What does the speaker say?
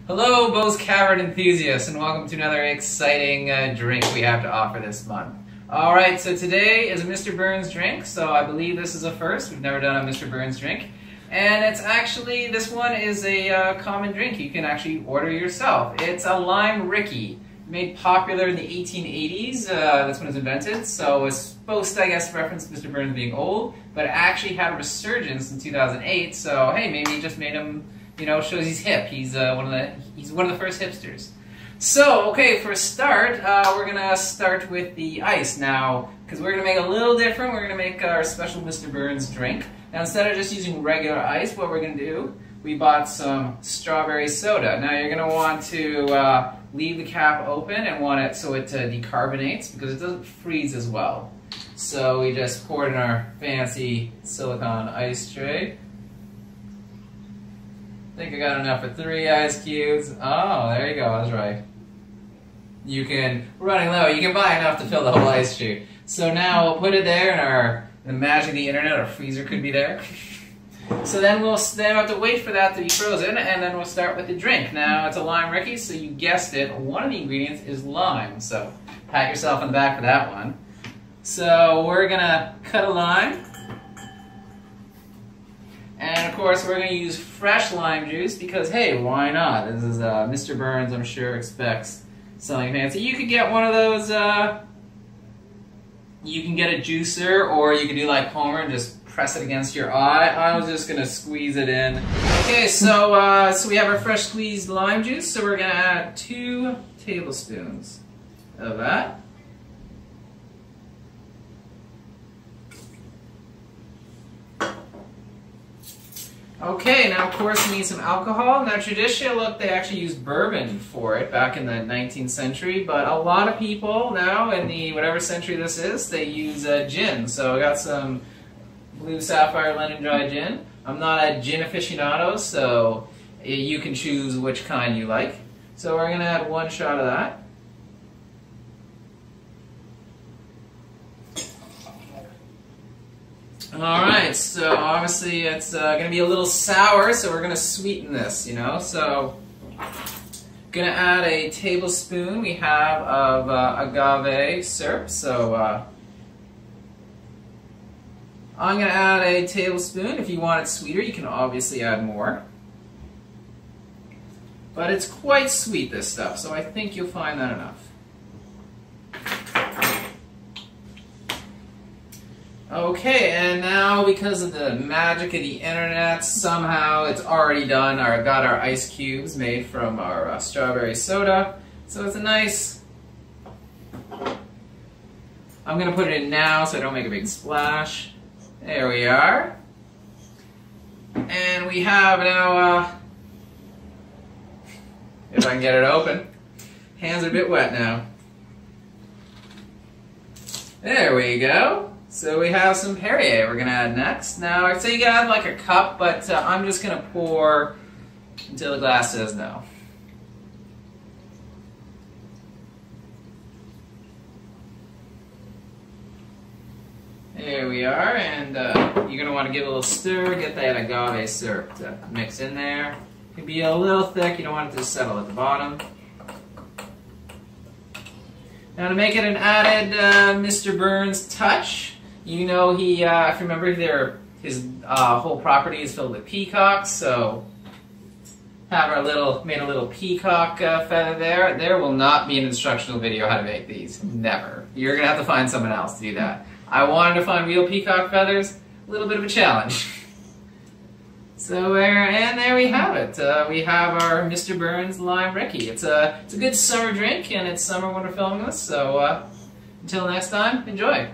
Hello, Bo's Cavern enthusiasts, and welcome to another exciting drink we have to offer this month. Alright, so today is a Mr. Burns drink, so I believe this is a first. We've never done a Mr. Burns drink. And it's actually, this one is a common drink you can actually order yourself. It's a lime Rickey, made popular in the 1880s, that's when it was invented, so it's supposed to, I guess, reference Mr. Burns being old, but it actually had a resurgence in 2008, so hey, maybe it just made him, you know, shows he's hip. He's one of the first hipsters. So, okay, for a start, we're gonna start with the ice now, because we're gonna make a little different. We're gonna make our special Mr. Burns drink. Now, instead of just using regular ice, what we're gonna do, we bought some strawberry soda. Now, you're gonna want to leave the cap open and want it so it decarbonates, because it doesn't freeze as well. So we just pour it in our fancy silicone ice tray. I think I got enough for 3 ice cubes. Oh, there you go, I was right. You can, running low, you can buy enough to fill the whole ice chute. So now we'll put it there, and the magic of the internet, our freezer could be there. So then we'll have to wait for that to be frozen, and then we'll start with the drink. Now, it's a lime Rickey, so you guessed it, one of the ingredients is lime. So pat yourself on the back for that one. So we're gonna cut a lime. And of course, we're going to use fresh lime juice because, hey, why not? This is Mr. Burns, I'm sure, expects something fancy. You could get one of those, you can get a juicer, or you can do like Homer and just press it against your eye. I was just going to squeeze it in. Okay, so, so we have our fresh squeezed lime juice, so we're going to add 2 tablespoons of that. Okay, now of course we need some alcohol. Now traditionally, look, they actually used bourbon for it back in the 19th century, but a lot of people now in the whatever century this is, they use gin. So I got some Blue Sapphire London Dry Gin. I'm not a gin aficionado, so you can choose which kind you like. So we're going to add 1 shot of that. Alright, so obviously it's going to be a little sour, so we're going to sweeten this, you know. So, going to add a tablespoon we have of agave syrup. So, I'm going to add a tablespoon. If you want it sweeter, you can obviously add more. But it's quite sweet, this stuff, so I think you'll find that enough. Okay, and now because of the magic of the internet, somehow it's already done. Got our ice cubes made from our strawberry soda. So it's a nice... I'm going to put it in now so I don't make a big splash. There we are. And we have now... if I can get it open. Hands are a bit wet now. There we go. So we have some Perrier we're going to add next. Now, I'd say you can add like a cup, but I'm just going to pour until the glass says no. There we are, and you're going to want to give it a little stir, get that agave syrup to mix in there. It can be a little thick, you don't want it to settle at the bottom. Now to make it an added Mr. Burns touch, you know, he, if you remember, his whole property is filled with peacocks, so have made a little peacock feather there. There will not be an instructional video how to make these. Never. You're going to have to find someone else to do that. I wanted to find real peacock feathers. A little bit of a challenge. So and there we have it. We have our Mr. Burns Lime Rickey. It's a good summer drink, and it's summer when we're filming this, so until next time, enjoy.